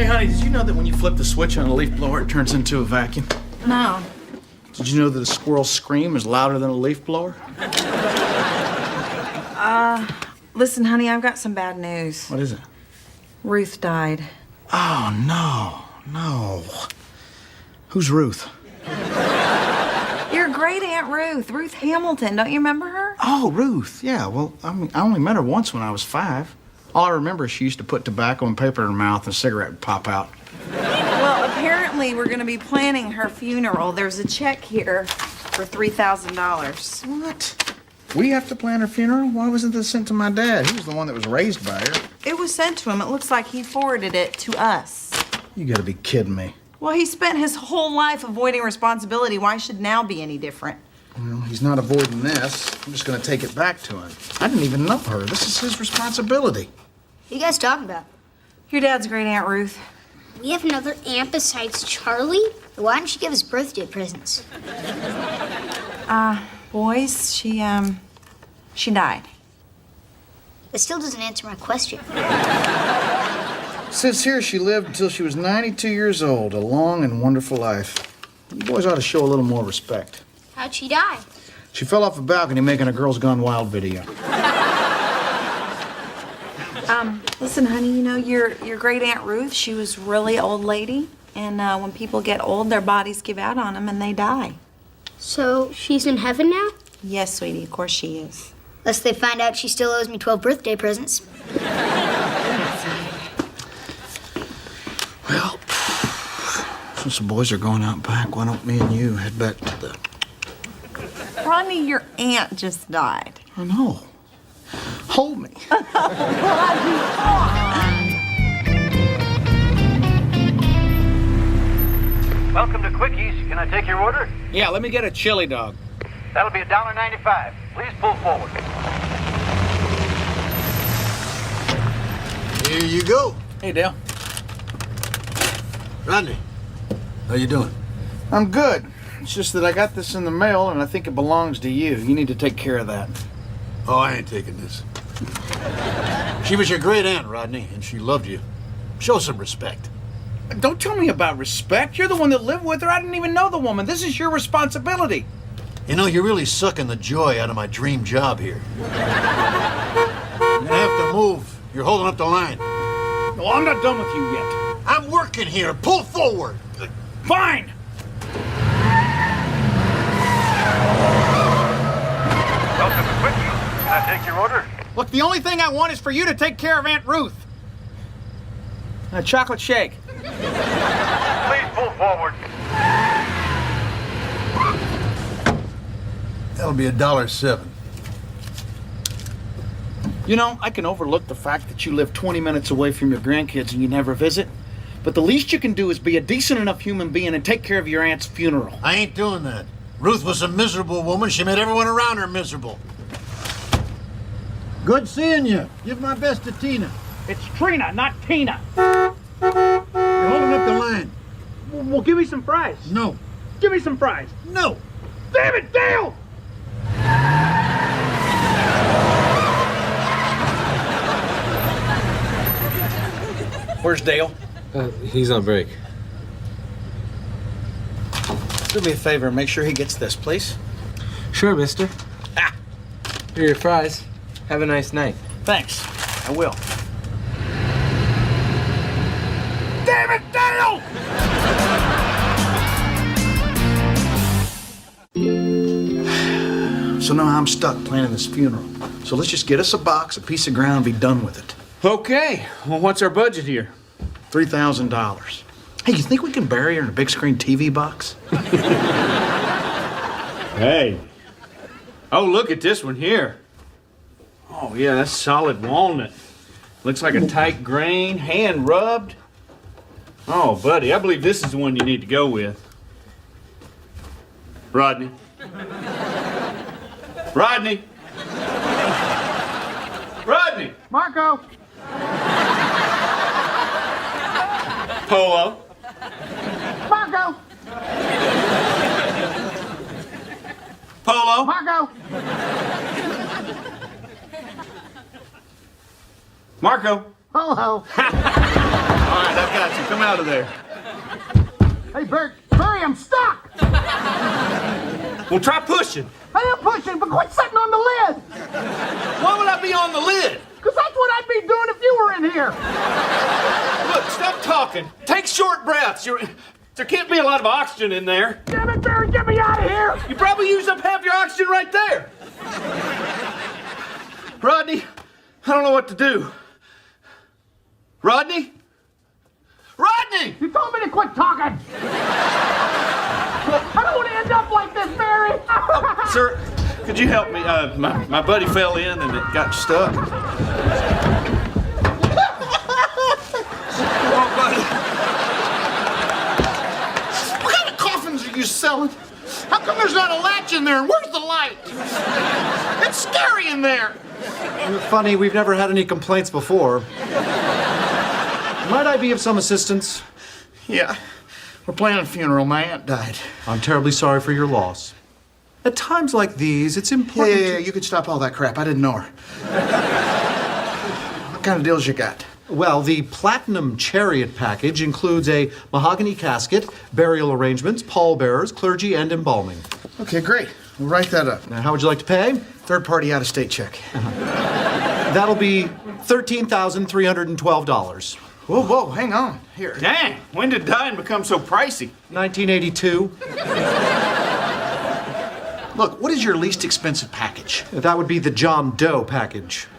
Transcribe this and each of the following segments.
Hey, honey, did you know that when you flip the switch on a leaf blower, it turns into a vacuum? No. Did you know that a squirrel's scream is louder than a leaf blower? Listen, honey, I've got some bad news. What is it? Ruth died. Oh, no. Who's Ruth? Your great Aunt Ruth, Ruth Hamilton. Don't you remember her? Oh, Ruth. Yeah, well, I only met her once when I was 5. All I remember is she used to put tobacco and paper in her mouth and a cigarette would pop out. Well, apparently we're going to be planning her funeral. There's a check here for $3,000. What? We have to plan her funeral? Why wasn't this sent to my dad? He was the one that was raised by her. It was sent to him. It looks like he forwarded it to us. You gotta be kidding me. Well, he spent his whole life avoiding responsibility. Why should now be any different? Well, he's not avoiding this. I'm just gonna take it back to him. I didn't even know her. This is his responsibility. What are you guys talking about? Your dad's great Aunt Ruth. We have another aunt besides Charlie? Why didn't she give us birthday presents? Boys, she died. That still doesn't answer my question. Says here she lived until she was 92 years old. A long and wonderful life. You boys ought to show a little more respect. How'd she die? She fell off a balcony making a Girls Gone Wild video. Listen, honey, you know, your great Aunt Ruth, she was really old lady. And when people get old, their bodies give out on them and they die. So she's in heaven now? Yes, sweetie, of course she is. Unless they find out she still owes me 12 birthday presents. Well, since the boys are going out back, why don't me and you head back to the... Rodney, your aunt just died. I know. Hold me. Welcome to Quickies. Can I take your order? Yeah, let me get a chili dog. That'll be $1.95. Please pull forward. Here you go. Hey, Dale. Rodney, how you doing? I'm good. It's just that I got this in the mail and I think it belongs to you. You need to take care of that. Oh, I ain't taking this. She was your great aunt, Rodney, and she loved you. Show some respect. Don't tell me about respect. You're the one that lived with her. I didn't even know the woman. This is your responsibility. You know, you're really sucking the joy out of my dream job here. You're gonna have to move. You're holding up the line. Well, I'm not done with you yet. I'm working here. Pull forward. Fine. Welcome to Quickies. Can I take your order? Look, the only thing I want is for you to take care of Aunt Ruth. And a chocolate shake. Please pull forward. That'll be $1.07. You know, I can overlook the fact that you live 20 minutes away from your grandkids and you never visit. But the least you can do is be a decent enough human being and take care of your aunt's funeral. I ain't doing that. Ruth was a miserable woman. She made everyone around her miserable. Good seeing you. Give my best to Tina. It's Trina, not Tina. You're holding up the line. Well, give me some fries. No. Give me some fries. No. Damn it, Dale! Where's Dale? He's on break. Do me a favor and make sure he gets this, please. Sure, mister. Ah, Here are your fries. Have a nice night. thanks. I will. Damn it, Dale! So now I'm stuck planning this funeral. So let's just get us a box, a piece of ground, and be done with it. Okay. Well, what's our budget here? $3,000. Hey, you think we can bury her in a big screen TV box? Hey. Oh, look at this one here. Oh, yeah, that's solid walnut. Looks like a tight grain, hand rubbed. Oh, buddy, I believe this is the one you need to go with. Rodney. Rodney. Rodney. Marco! Polo. Marco! Polo. Marco! Marco. Ho ho! All right. right, I've got you. Come out of there. Hey, Barry, I'm stuck! Well, try pushing. I am pushing, but quit sitting on the lid! Why would I be on the lid? Because that's what I'd be doing if you were in here! Look, stop talking. Take short breaths. There can't be a lot of oxygen in there. Damn it, Barry, get me out of here! You probably used up half your oxygen right there. Rodney, I don't know what to do. Rodney? Rodney! You told me to quit talking! I don't want to end up like this, Barry! Sir, could you help me? My buddy fell in and it got stuck. Come on, buddy. What kind of coffins are you selling? How come there's not a latch in there? And where's the light? It's scary in there. Funny, we've never had any complaints before. Might I be of some assistance? Yeah, we're planning a funeral. My aunt died. I'm terribly sorry for your loss. At times like these, it's important Yeah, you could stop all that crap. I didn't know her. What kind of deals you got? Well, the Platinum Chariot package includes a mahogany casket, burial arrangements, pallbearers, clergy, and embalming. Okay, great. We'll write that up. Now, how would you like to pay? Third-party out-of-state check. That'll be $13,312. Whoa, hang on. Here. Dang, when did dying become so pricey? 1982. Look, what is your least expensive package? That would be the John Doe package.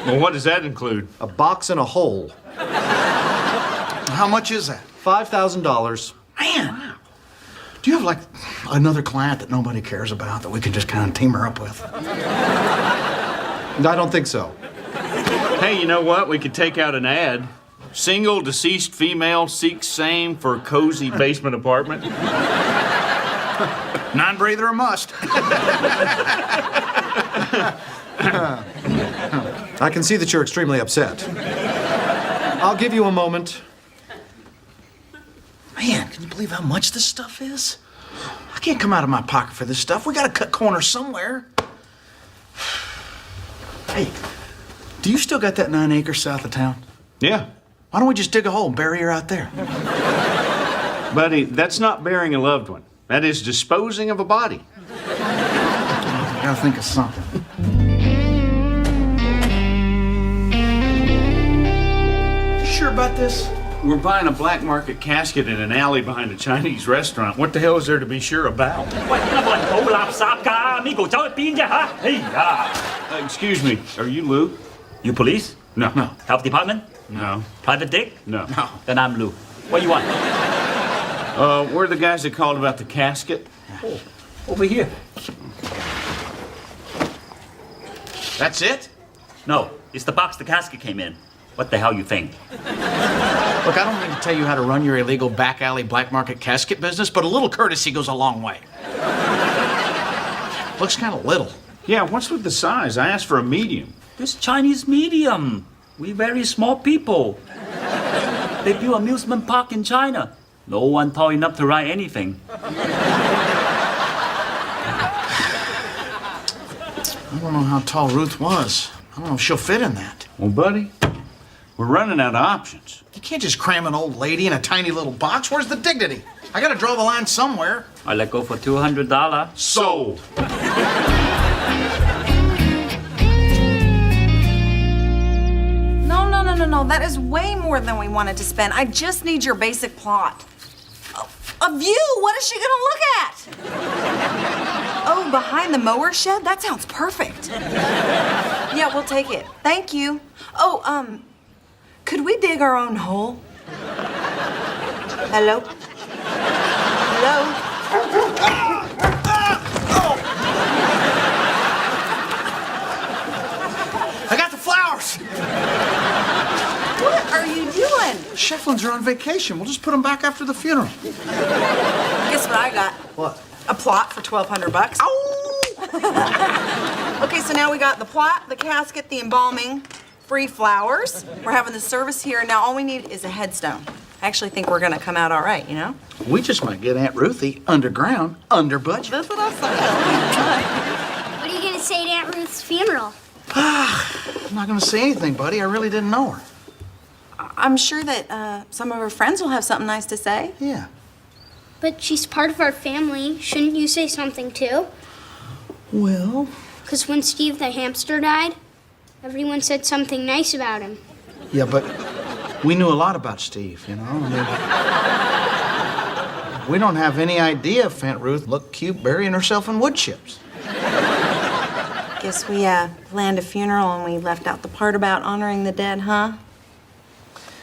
Well, what does that include? A box and a hole. How much is that? $5,000. Man! Do you have, like, another client that nobody cares about that we can just kind of team her up with? I don't think so. Hey, you know what? We could take out an ad. Single, deceased female seeks same for cozy basement apartment. Non-breather a must. I can see that you're extremely upset. I'll give you a moment. Man, can you believe how much this stuff is? I can't come out of my pocket for this stuff. We gotta cut corners somewhere. Hey, do you still got that 9 acres south of town? Yeah. Why don't we just dig a hole and bury her out there? Buddy, that's not burying a loved one. That is disposing of a body. I gotta think of something. You sure about this? We're buying a black market casket in an alley behind a Chinese restaurant. What the hell is there to be sure about? 喂，有冇人倒垃圾㗎？呢個走去邊啫嚇？哎呀 Excuse me, are you Lou?！You police? No. Health department? No. Private dick? No. Then I'm Lou. What do you want? We're the guys that called about the casket. Oh, over here. That's it? No, it's the box the casket came in. What the hell you think? Look, I don't mean to tell you how to run your illegal back alley black market casket business, but a little courtesy goes a long way. Looks kind of little. Yeah, what's with the size? I asked for a medium. This Chinese medium. We very small people. They build amusement park in China. No one tall enough to ride anything. I don't know how tall Ruth was. I don't know if she'll fit in that. Well, buddy, we're running out of options. You can't just cram an old lady in a tiny little box. Where's the dignity? I gotta draw the line somewhere. I let go for $200. Sold. No, that is way more than we wanted to spend. I just need your basic plot. A view? What is she gonna look at? Oh, behind the mower shed? That sounds perfect. Yeah, we'll take it. Thank you. Oh, could we dig our own hole? Hello? Hello? I got the flowers. What are you doing? Shefflins are on vacation. We'll just put them back after the funeral. Guess what I got? What? A plot for $1,200. Ow! Okay, so now we got the plot, the casket, the embalming, free flowers. We're having the service here. Now all we need is a headstone. I actually think we're gonna come out all right, you know? We just might get Aunt Ruthie underground, under budget. That's what I said. What are you gonna say to Aunt Ruth's funeral? I'm not gonna say anything, buddy. I really didn't know her. I'm sure that some of her friends will have something nice to say. Yeah. But she's part of our family. Shouldn't you say something too? Well... Because when Steve the hamster died, everyone said something nice about him. Yeah, but we knew a lot about Steve, you know? I mean, we don't have any idea if Aunt Ruth looked cute burying herself in wood chips. Guess we planned a funeral and we left out the part about honoring the dead, huh?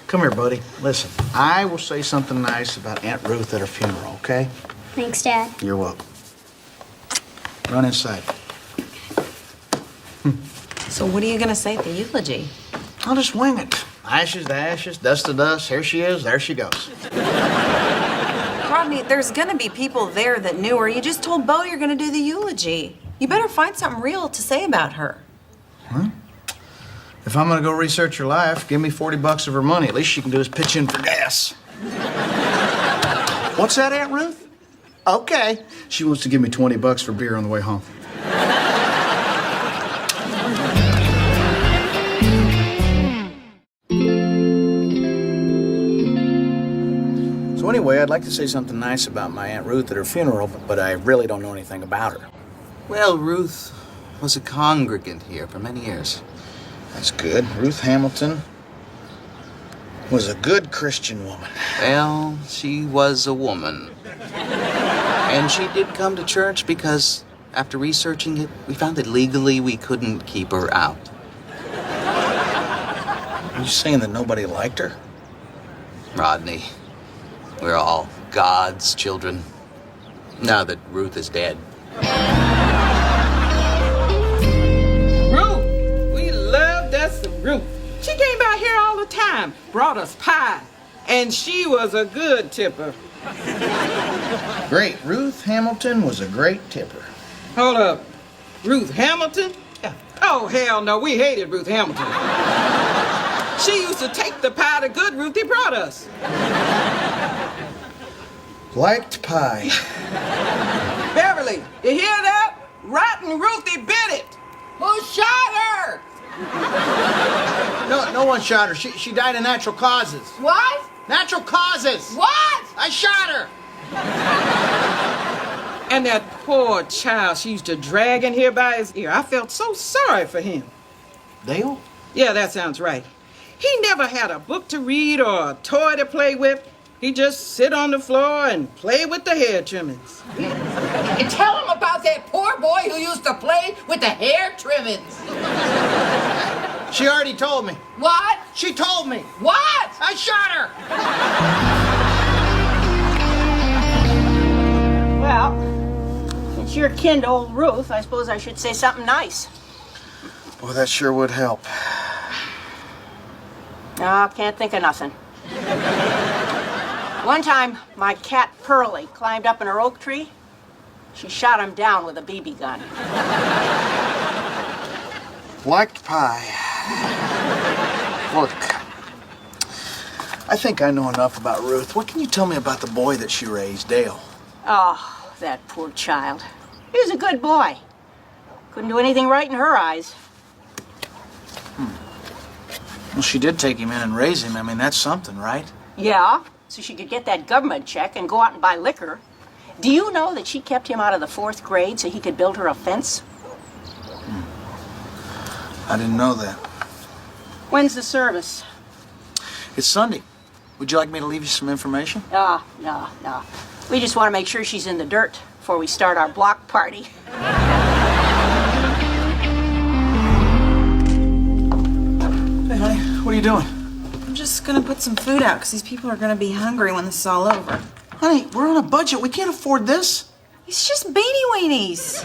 Come here, buddy. Listen, I will say something nice about Aunt Ruth at her funeral, okay? Thanks, Dad. You're welcome. Run inside. So what are you gonna say at the eulogy? I'll just wing it. Ashes to ashes, dust to dust. Here she is, there she goes. Rodney, there's gonna be people there that knew her. You just told Bo you're gonna do the eulogy. You better find something real to say about her. Huh? If I'm gonna go research her life, give me $40 of her money. At least she can do is pitch in for gas. What's that, Aunt Ruth? Okay. She wants to give me $20 for beer on the way home. So anyway, I'd like to say something nice about my Aunt Ruth at her funeral, but I really don't know anything about her. Well, Ruth was a congregant here for many years. That's good. Ruth Hamilton was a good Christian woman. Well, she was a woman. And she did come to church because, after researching it, we found that legally we couldn't keep her out. Are you saying that nobody liked her? Rodney, we're all God's children, now that Ruth is dead. Ruth! We loved us some Ruth. She came by here all the time, brought us pie, and she was a good tipper. Great. Ruth Hamilton was a great tipper. Hold up. Ruth Hamilton? Yeah. Oh, hell no. We hated Ruth Hamilton. She used to take the pie to good Ruthie brought us. Liked pie. Beverly, you hear that? Rotten Ruthie bit it. Who shot her? No one shot her. She died of natural causes. What? Natural causes! What? I shot her! And that poor child she used to drag in here by his ear. I felt so sorry for him. Dale? Yeah, that sounds right. He never had a book to read or a toy to play with. He'd just sit on the floor and play with the hair trimmings. And tell him about that poor boy who used to play with the hair trimmings. She already told me. What? She told me. What? I shot her! Well, since you're kin to old Ruth, I suppose I should say something nice. Well, that sure would help. No, can't think of nothing. One time, my cat Pearlie climbed up in her oak tree. She shot him down with a BB gun. Liked pie. Look, I think I know enough about Ruth. What can you tell me about the boy that she raised, Dale? Oh, that poor child. He was a good boy. Couldn't do anything right in her eyes. Well, she did take him in and raise him. I mean, that's something, right? Yeah, so she could get that government check and go out and buy liquor. Do you know that she kept him out of the 4th grade so he could build her a fence? I didn't know that. When's the service? It's Sunday. Would you like me to leave you some information? No. We just want to make sure she's in the dirt before we start our block party. Hey, honey, what are you doing? I'm just gonna put some food out because these people are gonna be hungry when this is all over. Honey, we're on a budget. We can't afford this. It's just beanie weenies.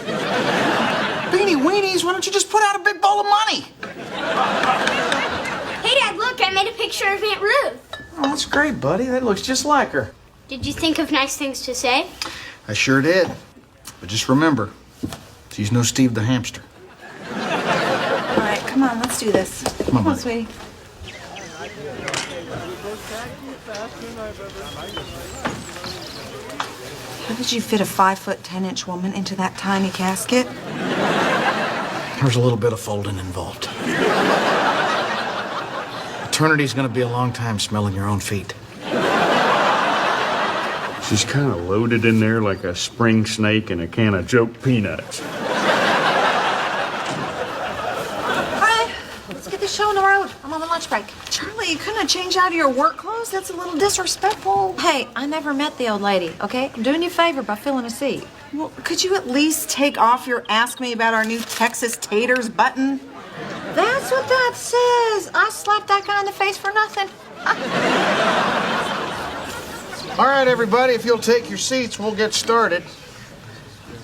Beanie weenies? Why don't you just put out a big bowl of money? Hey, Dad, look, I made a picture of Aunt Ruth. Oh, that's great, buddy. That looks just like her. Did you think of nice things to say? I sure did. But just remember, she's no Steve the hamster. All right, come on, let's do this. Come on, buddy. Sweetie. How did you fit a 5', 10" woman into that tiny casket? There's a little bit of folding involved. Eternity's gonna be a long time smelling your own feet. She's kind of loaded in there like a spring snake in a can of joke peanuts. Hi, let's get this show on the road. I'm on my lunch break. Charlie, you couldn't have changed out of your work clothes? That's a little disrespectful. Hey, I never met the old lady, okay? I'm doing you a favor by filling a seat. Well, could you at least take off your ask me about our new Texas taters button? That's what that says. I slapped that guy in the face for nothing. All right, everybody, if you'll take your seats, we'll get started.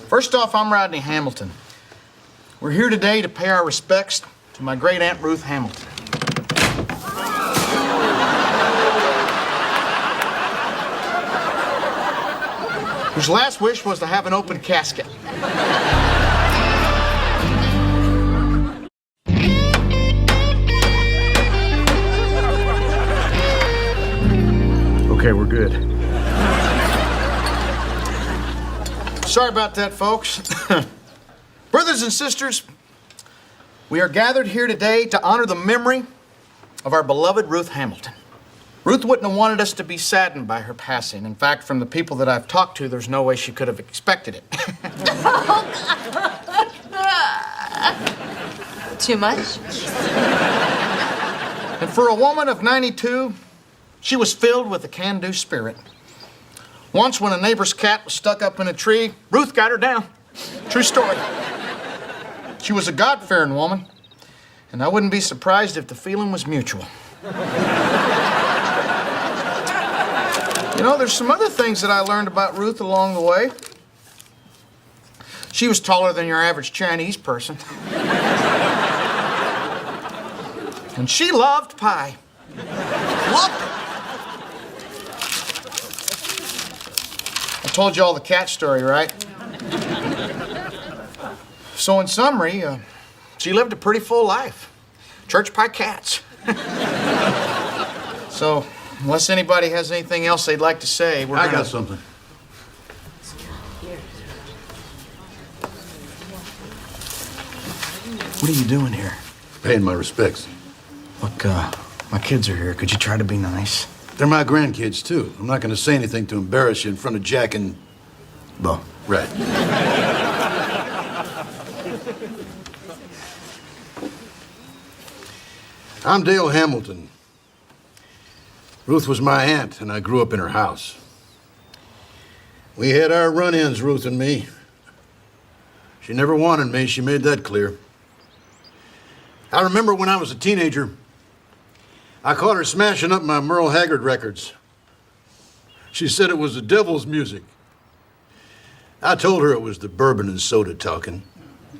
First off, I'm Rodney Hamilton. We're here today to pay our respects to my great aunt Ruth Hamilton. Whose last wish was to have an open casket. Okay, we're good. Sorry about that, folks. Brothers and sisters, we are gathered here today to honor the memory of our beloved Ruth Hamilton. Ruth wouldn't have wanted us to be saddened by her passing. In fact, from the people that I've talked to, there's no way she could have expected it. Too much? And for a woman of 92, she was filled with a can-do spirit. Once, when a neighbor's cat was stuck up in a tree, Ruth got her down. True story. She was a God-fearing woman, and I wouldn't be surprised if the feeling was mutual. You know, there's some other things that I learned about Ruth along the way. She was taller than your average Chinese person. And she loved pie. Loved it. I told you all the cat story, right? So in summary, she lived a pretty full life. Church pie cats. So, unless anybody has anything else they'd like to say, I got something. What are you doing here? Paying my respects. Look, my kids are here. Could you try to be nice? They're my grandkids, too. I'm not going to say anything to embarrass you in front of Jack and... Bo. Right. I'm Dale Hamilton. Ruth was my aunt, and I grew up in her house. We had our run-ins, Ruth and me. She never wanted me. She made that clear. I remember when I was a teenager, I caught her smashing up my Merle Haggard records. She said it was the devil's music. I told her it was the bourbon and soda talking.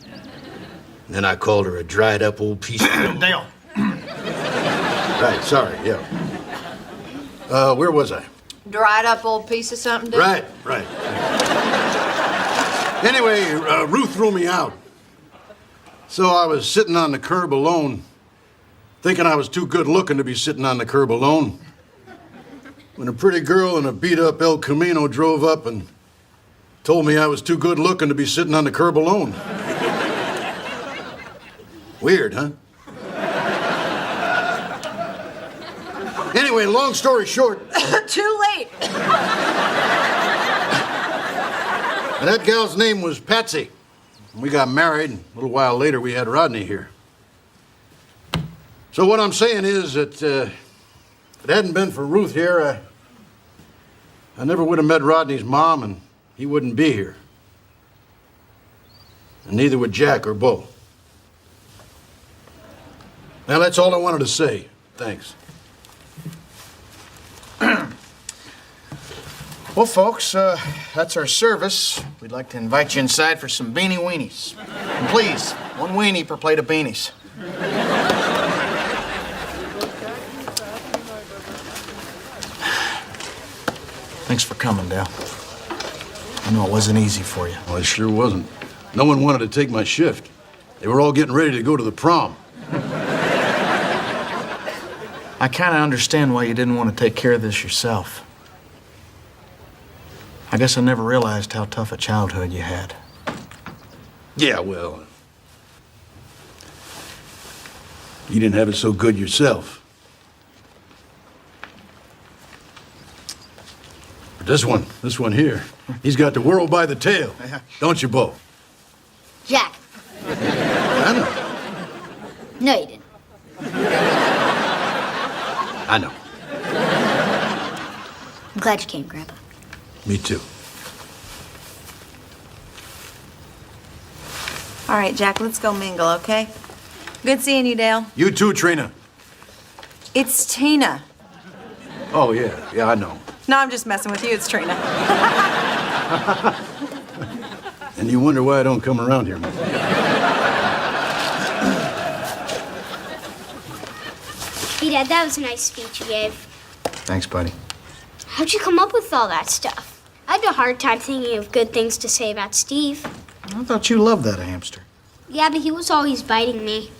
And then I called her a dried-up old piece of... Dale. Right, sorry, yeah. Where was I? Dried up old piece of something, dude? Right. Anyway, Ruth threw me out. So I was sitting on the curb alone, thinking I was too good looking to be sitting on the curb alone, when a pretty girl in a beat-up El Camino drove up and told me I was too good looking to be sitting on the curb alone. Weird, huh? Anyway, long story short... Too late! That gal's name was Patsy. We got married, and a little while later we had Rodney here. So what I'm saying is that if it hadn't been for Ruth here, I never would have met Rodney's mom, and he wouldn't be here. And neither would Jack or Bo. Now, that's all I wanted to say. Thanks. Well, folks, that's our service. We'd like to invite you inside for some beanie weenies. And please, one weenie per plate of beanies. Thanks for coming, Dale. I know it wasn't easy for you. Well, it sure wasn't. No one wanted to take my shift. They were all getting ready to go to the prom. I kind of understand why you didn't want to take care of this yourself. I guess I never realized how tough a childhood you had. Yeah, well, you didn't have it so good yourself. But this one here, he's got the world by the tail. Don't you, Bo? Jack. I know. No, you didn't. I know. I'm glad you came, Grandpa. Me too. All right, Jack, let's go mingle, okay? Good seeing you, Dale. You too, Trina. It's Tina. Oh, yeah. Yeah, I know. No, I'm just messing with you. It's Trina. And you wonder why I don't come around here much. Hey, Dad, that was a nice speech you gave. Thanks, buddy. How'd you come up with all that stuff? I had a hard time thinking of good things to say about Steve. I thought you loved that hamster. Yeah, but he was always biting me.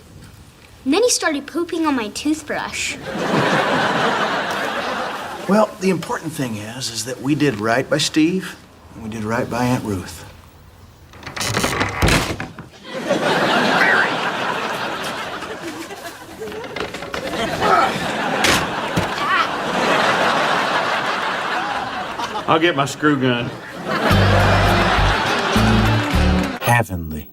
And then he started pooping on my toothbrush. Well, the important thing is that we did right by Steve, and we did right by Aunt Ruth. I'll get my screw gun. Heavenly.